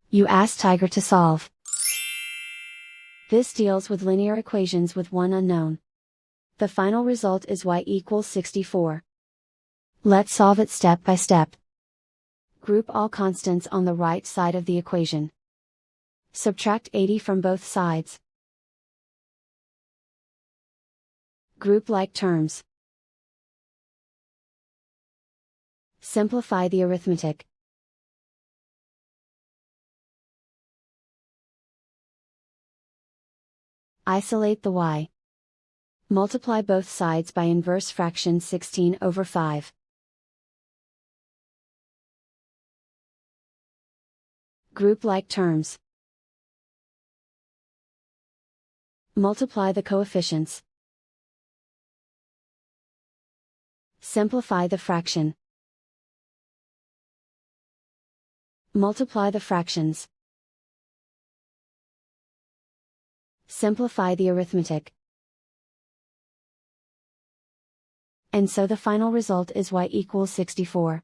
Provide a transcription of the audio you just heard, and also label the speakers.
Speaker 1: You ask Tiger to solve. This deals with linear equations with one unknown. The final result is y equals 64. Let's solve it step by step. Group all constants on the right side of the equation. Subtract 80 from both sides. Group like terms. Simplify the arithmetic. Isolate the y. Multiply both sides by inverse fraction 16/5. Group like terms. Multiply the coefficients. Simplify the fraction. Multiply the fractions. Simplify the arithmetic. And so the final result is y equals 64.